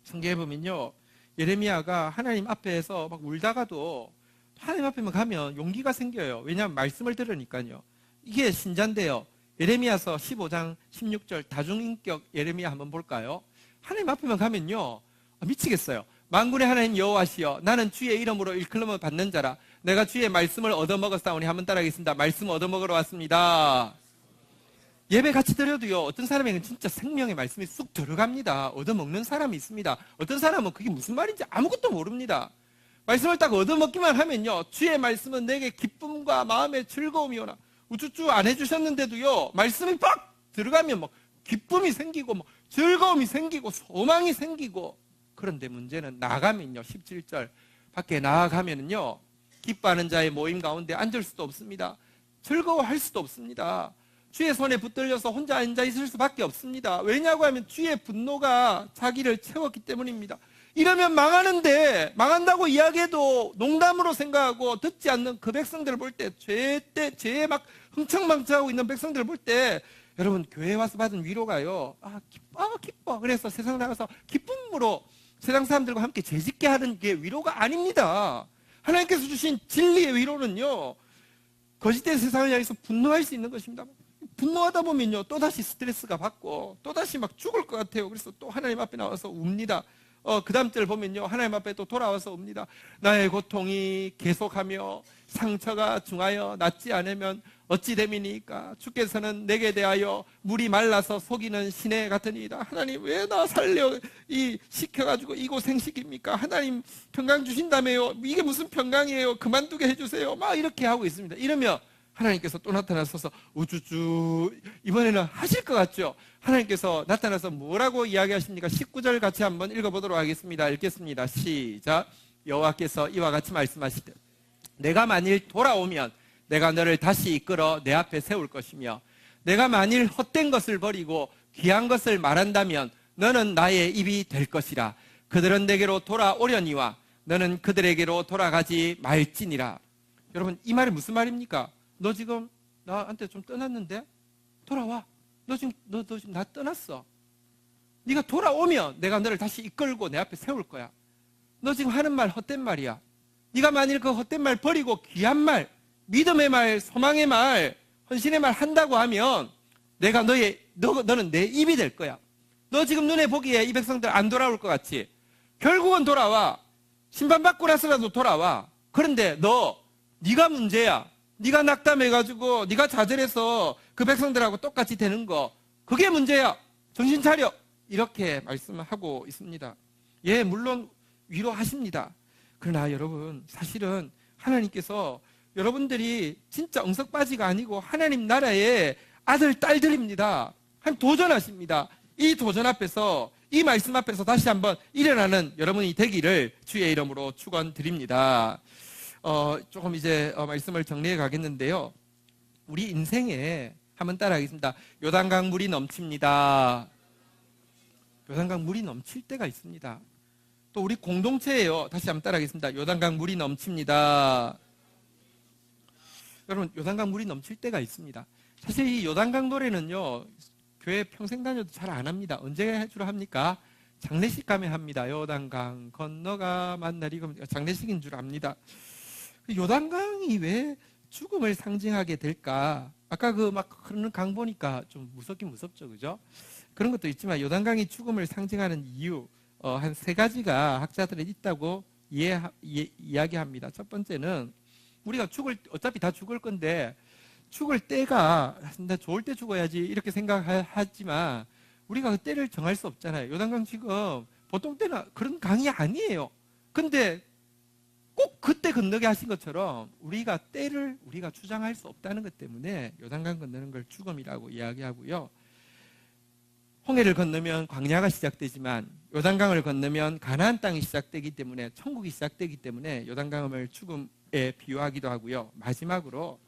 성경에 보면요, 예레미야가 하나님 앞에서 막 울다가도 하나님 앞에만 가면 용기가 생겨요. 왜냐하면 말씀을 들으니까요. 이게 신자인데요. 예레미야서 15장 16절 다중인격 예레미야 한번 볼까요? 하나님 앞에만 가면요, 미치겠어요. 만군의 하나님 여호와시여, 나는 주의 이름으로 일컬음을 받는 자라. 내가 주의 말씀을 얻어먹었사오니. 한번 따라하겠습니다. 말씀 얻어먹으러 왔습니다. 예배 같이 드려도요, 어떤 사람에게는 진짜 생명의 말씀이 쑥 들어갑니다. 얻어먹는 사람이 있습니다. 어떤 사람은 그게 무슨 말인지 아무것도 모릅니다. 말씀을 딱 얻어먹기만 하면요, 주의 말씀은 내게 기쁨과 마음의 즐거움이오나. 우쭈쭈 안 해주셨는데도요, 말씀이 빡 들어가면 막 기쁨이 생기고 막 즐거움이 생기고 소망이 생기고. 그런데 문제는 나가면요, 17절 밖에 나아가면은요, 기뻐하는 자의 모임 가운데 앉을 수도 없습니다. 즐거워할 수도 없습니다. 주의 손에 붙들려서 혼자 앉아 있을 수밖에 없습니다. 왜냐고 하면 주의 분노가 자기를 채웠기 때문입니다. 이러면 망하는데, 망한다고 이야기해도 농담으로 생각하고 듣지 않는 그 백성들을 볼 때, 죄에 막 흥청망청하고 있는 백성들을 볼 때, 여러분 교회에 와서 받은 위로가요, 기뻐. 그래서 세상 나가서 기쁨으로 세상 사람들과 함께 재짓게 하는 게 위로가 아닙니다. 하나님께서 주신 진리의 위로는요, 거짓된 세상을 향해서 분노할 수 있는 것입니다. 분노하다 보면요, 또다시 스트레스가 받고 또다시 막 죽을 것 같아요. 그래서 또 하나님 앞에 나와서 웁니다. 그 다음 절 보면요, 하나님 앞에 또 돌아와서 옵니다. 나의 고통이 계속하며 상처가 중하여 낫지 않으면 어찌 됨이니까. 주께서는 내게 대하여 물이 말라서 속이는 시내 같으니이다. 하나님 왜 나 시켜가지고 이고생시킵니까? 하나님 평강 주신다며요. 이게 무슨 평강이에요? 그만두게 해주세요. 막 이렇게 하고 있습니다. 이러면 하나님께서 또 나타나셔서 우쭈쭈 이번에는 하실 것 같죠? 하나님께서 나타나서 뭐라고 이야기하십니까? 19절 같이 한번 읽어보도록 하겠습니다. 읽겠습니다. 시작. 여호와께서 이와 같이 말씀하시되 내가 만일 돌아오면 내가 너를 다시 이끌어 내 앞에 세울 것이며 내가 만일 헛된 것을 버리고 귀한 것을 말한다면 너는 나의 입이 될 것이라. 그들은 내게로 돌아오려니와 너는 그들에게로 돌아가지 말지니라. 여러분 이 말이 무슨 말입니까? 너 지금 나한테 좀 떠났는데 돌아와. 너 지금 나 떠났어. 네가 돌아오면 내가 너를 다시 이끌고 내 앞에 세울 거야. 너 지금 하는 말 헛된 말이야. 네가 만일 그 헛된 말 버리고 귀한 말, 믿음의 말, 소망의 말, 헌신의 말 한다고 하면 내가 너는 내 입이 될 거야. 너 지금 눈에 보기에 이 백성들 안 돌아올 것 같지? 결국은 돌아와. 심판받고 나서라도 돌아와. 그런데 네가 문제야. 네가 낙담해가지고 네가 좌절해서 그 백성들하고 똑같이 되는 거, 그게 문제야. 정신 차려. 이렇게 말씀하고 있습니다. 예, 물론 위로하십니다. 그러나 여러분 사실은 하나님께서 여러분들이 진짜 엉석바지가 아니고 하나님 나라의 아들 딸들입니다. 하나님 도전하십니다. 이 도전 앞에서, 이 말씀 앞에서 다시 한번 일어나는 여러분이 되기를 주의 이름으로 축원드립니다. 조금 이제 말씀을 정리해 가겠는데요. 우리 인생에 한번 따라하겠습니다. 요단강 물이 넘칩니다. 요단강 물이 넘칠 때가 있습니다. 또 우리 공동체예요. 다시 한번 따라하겠습니다. 요단강 물이 넘칩니다. 여러분 요단강 물이 넘칠 때가 있습니다. 사실 이 요단강 노래는요, 교회 평생 다녀도 잘 안 합니다. 언제 주로 합니까? 장례식 가면 합니다. 요단강 건너가 만날 이거 장례식인 줄 압니다. 요단강이 왜 죽음을 상징하게 될까? 아까 그 막 흐르는 강 보니까 좀 무섭긴 무섭죠, 그죠? 그런 것도 있지만 요단강이 죽음을 상징하는 이유 한 세 가지가 학자들은 있다고 이야기합니다. 첫 번째는 우리가 어차피 다 죽을 건데 죽을 때가 나 좋을 때 죽어야지 이렇게 생각하지만 우리가 그 때를 정할 수 없잖아요. 요단강 지금 보통 때는 그런 강이 아니에요. 근데 꼭 그때 건너게 하신 것처럼 우리가 때를 우리가 주장할 수 없다는 것 때문에 요단강 건너는 걸 죽음이라고 이야기하고요. 홍해를 건너면 광야가 시작되지만 요단강을 건너면 가나안 땅이 시작되기 때문에, 천국이 시작되기 때문에 요단강을 죽음에 비유하기도 하고요. 마지막으로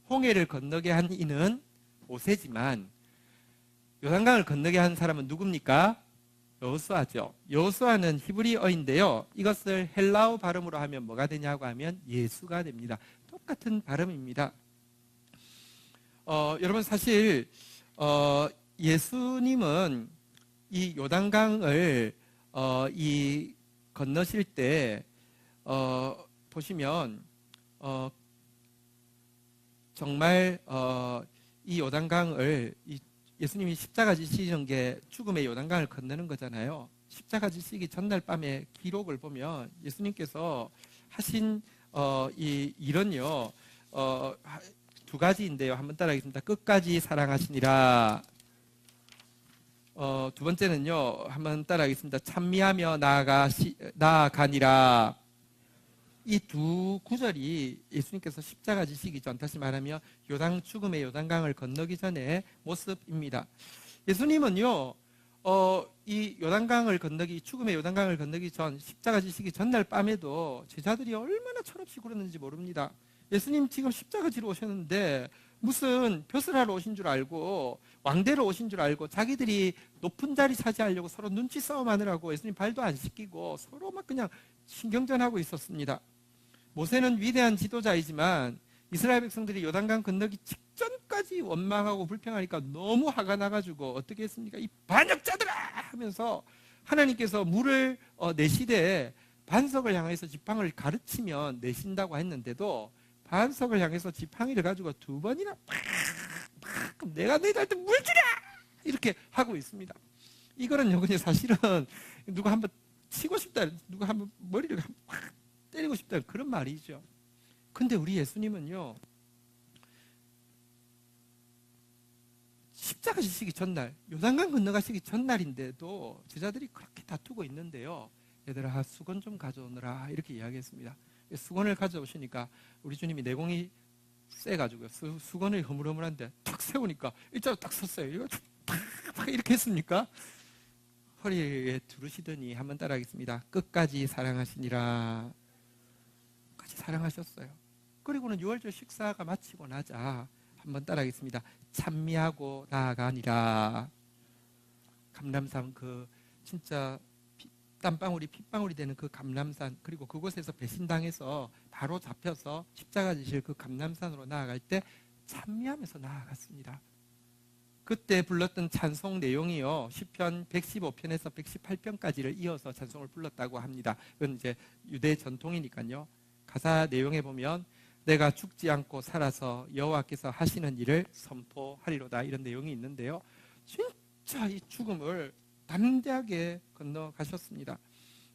홍해를 건너게 한 이는 모세지만 요단강을 건너게 한 사람은 누굽니까? 여호수아죠. 여호수아는 히브리어인데요. 이것을 헬라어 발음으로 하면 뭐가 되냐고 하면 예수가 됩니다. 똑같은 발음입니다. 여러분 사실 예수님은 이 요단강을 건너실 때 보시면 정말 이 요단강을 예수님이 십자가 지시는 게 죽음의 요단강을 건너는 거잖아요. 십자가 지시기 전날 밤에 기록을 보면 예수님께서 하신 이 일은요 두 가지인데요. 한번 따라하겠습니다. 끝까지 사랑하시니라. 두 번째는요, 한번 따라하겠습니다. 찬미하며 나아가니라. 이 두 구절이 예수님께서 십자가 지시기 전, 다시 말하면 죽음의 요단강을 건너기 전의 모습입니다. 예수님은요, 이 요단강을 건너기, 죽음의 요단강을 건너기 전, 십자가 지시기 전날 밤에도 제자들이 얼마나 철없이 굴었는지 모릅니다. 예수님 지금 십자가 지러 오셨는데 무슨 벼슬 하러 오신 줄 알고 왕대로 오신 줄 알고 자기들이 높은 자리 차지하려고 서로 눈치 싸움하느라고 예수님 발도 안 씻기고 서로 막 그냥 신경전하고 있었습니다. 모세는 위대한 지도자이지만 이스라엘 백성들이 요단강 건너기 직전까지 원망하고 불평하니까 너무 화가 나가지고 어떻게 했습니까? 이 반역자들아! 하면서 하나님께서 물을 내시되 반석을 향해서 지팡이를 가르치면 내신다고 했는데도 반석을 향해서 지팡이를 가지고 두 번이나 그럼 내가 너희들한테 물 주랴! 이렇게 하고 있습니다. 이거는요, 그냥 사실은 누가 한번 치고 싶다, 누가 한번 머리를 확 때리고 싶다, 그런 말이죠. 근데 우리 예수님은요, 십자가 지시기 전날, 요단강 건너가시기 전날인데도 제자들이 그렇게 다투고 있는데요. 얘들아, 수건 좀 가져오느라 이렇게 이야기했습니다. 수건을 가져오시니까 우리 주님이 내공이 세가지고요. 수건을 허물허물한데 탁 세우니까 일자로 딱 섰어요. 이거 탁 이렇게 했습니까? 허리에 두르시더니 한번 따라하겠습니다. 끝까지 사랑하시니라. 끝까지 사랑하셨어요. 그리고는 유월절 식사가 마치고 나자 한번 따라하겠습니다. 찬미하고 나아가니라. 감람산 그 진짜 땀방울이 핏방울이 되는 그 감람산, 그리고 그곳에서 배신당해서 바로 잡혀서 십자가 지실 그 감람산으로 나아갈 때 찬미하면서 나아갔습니다. 그때 불렀던 찬송 내용이요, 시편 115편에서 118편까지를 이어서 찬송을 불렀다고 합니다. 그건 이제 유대 전통이니까요. 가사 내용에 보면 내가 죽지 않고 살아서 여호와께서 하시는 일을 선포하리로다, 이런 내용이 있는데요. 진짜 이 죽음을 담대하게 건너가셨습니다.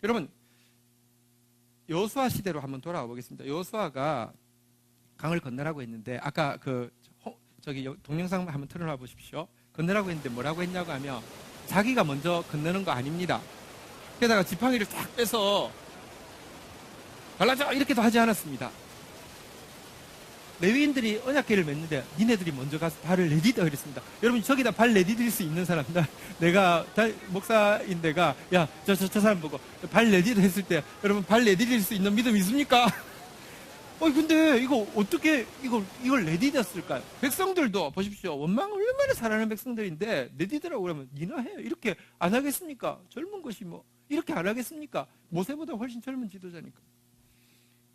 여러분, 여호수아 시대로 한번 돌아와 보겠습니다. 여호수아가 강을 건너라고 했는데, 아까 저기 동영상 한번 틀어놔 보십시오. 건너라고 했는데 뭐라고 했냐고 하면 자기가 먼저 건너는 거 아닙니다. 게다가 지팡이를 쫙 빼서 갈라져 이렇게도 하지 않았습니다. 레위인들이 언약궤를 맸는데 니네들이 먼저 가서 발을 내디뎌 그랬습니다. 여러분, 저기다 발 내디딜 수 있는 사람, 내가 목사인데가 야, 저 사람 보고 발 내디뎌 했을 때 여러분 발 내디딜 수 있는 믿음 있습니까? 근데 이거 어떻게 이걸 내디뎠을까요? 백성들도 보십시오. 원망을 얼마나 잘하는 백성들인데 내디더라고 그러면 니나 해요. 이렇게 안 하겠습니까? 젊은 것이 뭐 이렇게 안 하겠습니까? 모세보다 훨씬 젊은 지도자니까.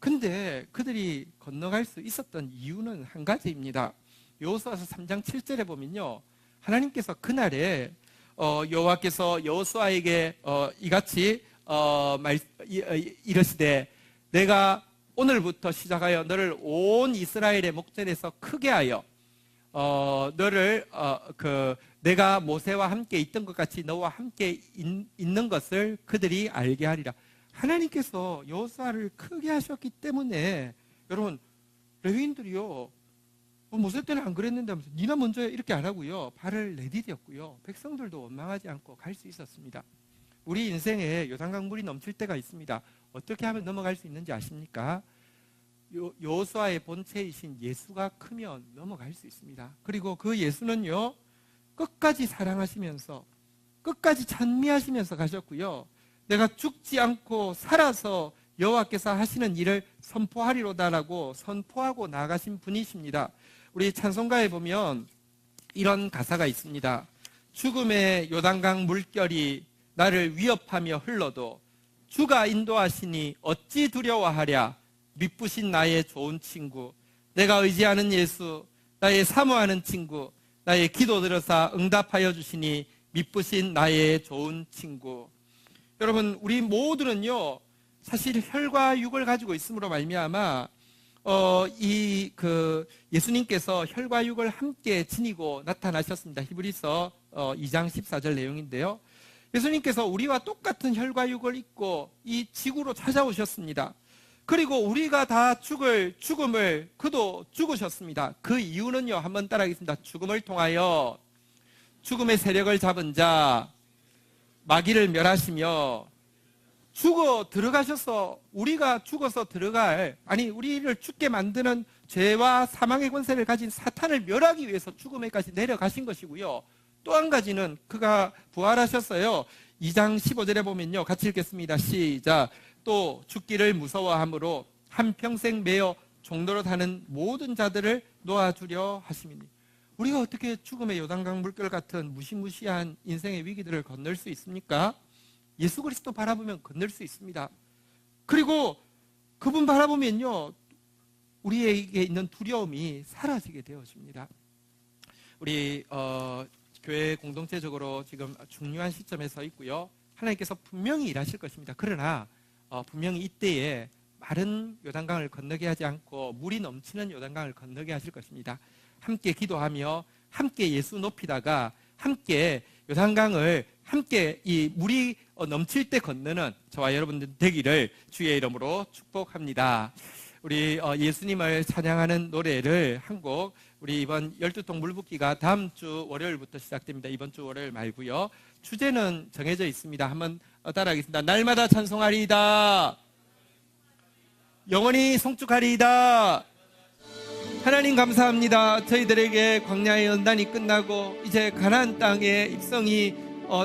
근데 그들이 건너갈 수 있었던 이유는 한 가지입니다. 여호수아서 3장 7절에 보면요, 하나님께서 그날에 여호와께서 여호수아에게 이같이 이르시되 내가 오늘부터 시작하여 너를 온 이스라엘의 목전에서 크게 하여 너를 내가 모세와 함께 있던 것 같이 너와 함께 있는 것을 그들이 알게 하리라. 하나님께서 여호수아를 크게 하셨기 때문에 여러분, 레위인들이요, 모세 때는 안 그랬는데 하면서 니나 먼저 이렇게 안 하고요, 발을 내디뎠고요, 백성들도 원망하지 않고 갈 수 있었습니다. 우리 인생에 요단강 물이 넘칠 때가 있습니다. 어떻게 하면 넘어갈 수 있는지 아십니까? 여호수아의 본체이신 예수가 크면 넘어갈 수 있습니다. 그리고 그 예수는요, 끝까지 사랑하시면서 끝까지 찬미하시면서 가셨고요, 내가 죽지 않고 살아서 여호와께서 하시는 일을 선포하리로다라고 선포하고 나가신 분이십니다. 우리 찬송가에 보면 이런 가사가 있습니다. 죽음의 요단강 물결이 나를 위협하며 흘러도 주가 인도하시니 어찌 두려워하랴. 미쁘신 나의 좋은 친구, 내가 의지하는 예수, 나의 사모하는 친구, 나의 기도 들어서 응답하여 주시니 미쁘신 나의 좋은 친구. 여러분, 우리 모두는요, 사실 혈과 육을 가지고 있음으로 말미암아 예수님께서 혈과 육을 함께 지니고 나타나셨습니다. 히브리서 2장 14절 내용인데요. 예수님께서 우리와 똑같은 혈과 육을 입고 이 지구로 찾아오셨습니다. 그리고 우리가 다 죽을 죽음을 그도 죽으셨습니다. 그 이유는요, 한번 따라하겠습니다. 죽음을 통하여 죽음의 세력을 잡은 자 마귀를 멸하시며 죽어 들어가셔서 우리가 죽어서 우리를 죽게 만드는 죄와 사망의 권세를 가진 사탄을 멸하기 위해서 죽음에까지 내려가신 것이고요, 또 한 가지는 그가 부활하셨어요. 2장 15절에 보면요, 같이 읽겠습니다. 시작. 또 죽기를 무서워함으로 한평생 매어 종로로 타는 모든 자들을 놓아주려 하심이니. 우리가 어떻게 죽음의 요단강 물결 같은 무시무시한 인생의 위기들을 건널 수 있습니까? 예수 그리스도 바라보면 건널 수 있습니다. 그리고 그분 바라보면요, 우리에게 있는 두려움이 사라지게 되어집니다. 우리 교회 공동체적으로 지금 중요한 시점에 서 있고요. 하나님께서 분명히 일하실 것입니다. 그러나 분명히 이때에 마른 요단강을 건너게 하지 않고 물이 넘치는 요단강을 건너게 하실 것입니다. 함께 기도하며 함께 예수 높이다가 함께 요단강을 함께 이 물이 넘칠 때 건너는 저와 여러분들 되기를 주의 이름으로 축복합니다. 우리 예수님을 찬양하는 노래를 한 곡, 우리 이번 12통 물붓기가 다음 주 월요일부터 시작됩니다. 이번 주 월요일 말고요. 주제는 정해져 있습니다. 한번 따라하겠습니다. 날마다 찬송하리이다. 영원히 송축하리이다. 하나님 감사합니다. 저희들에게 광야의 연단이 끝나고 이제 가나안 땅의 입성이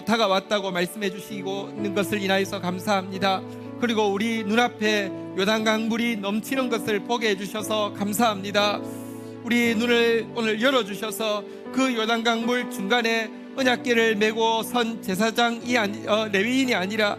다가왔다고 말씀해 주시고 있는 것을 인하여서 감사합니다. 그리고 우리 눈앞에 요단강 물이 넘치는 것을 보게 해주셔서 감사합니다. 우리 눈을 오늘 열어주셔서 그 요단강 물 중간에 언약궤를 메고 선 제사장이 레위인이 아니라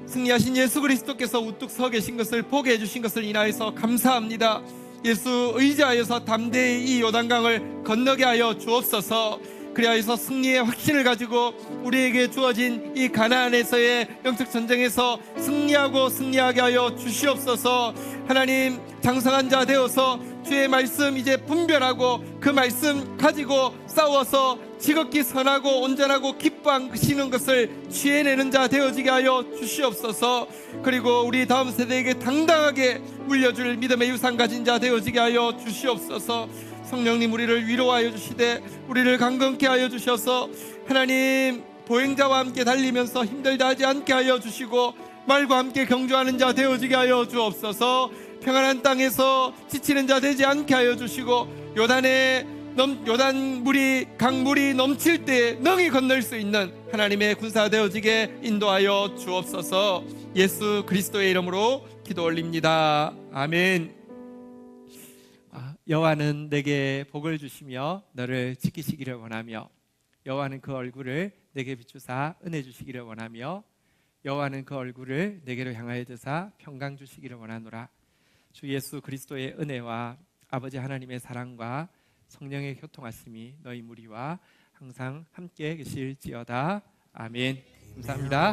승리하신 예수 그리스도께서 우뚝 서 계신 것을 보게 해주신 것을 인하여서 감사합니다. 예수 의지하여서 담대히 이 요단강을 건너게 하여 주옵소서. 그리하여서 승리의 확신을 가지고 우리에게 주어진 이 가나안에서의 영적 전쟁에서 승리하게 하여 주시옵소서. 하나님, 장성한 자 되어서 주의 말씀 이제 분별하고 그 말씀 가지고 싸워서 지극히 선하고 온전하고 기뻐하시는 것을 취해내는 자 되어지게 하여 주시옵소서. 그리고 우리 다음 세대에게 당당하게 물려줄 믿음의 유산 가진 자 되어지게 하여 주시옵소서. 성령님, 우리를 위로하여 주시되 우리를 강건케 하여 주셔서 하나님, 보행자와 함께 달리면서 힘들다 하지 않게 하여 주시고 말과 함께 경주하는 자 되어지게 하여 주옵소서. 평안한 땅에서 지치는 자 되지 않게 하여 주시고 요단 물이 강물이 넘칠 때 능히 건널 수 있는 하나님의 군사 되어지게 인도하여 주옵소서. 예수 그리스도의 이름으로 기도 올립니다. 아멘. 여호와는 내게 복을 주시며 너를 지키시기를 원하며 여호와는 그 얼굴을 내게 비추사 은혜 주시기를 원하며 여호와는 그 얼굴을 내게로 향하여 드사 평강 주시기를 원하노라. 주 예수 그리스도의 은혜와 아버지 하나님의 사랑과 성령의 교통하심이 너희 무리와 항상 함께 계실지어다. 아멘. 감사합니다.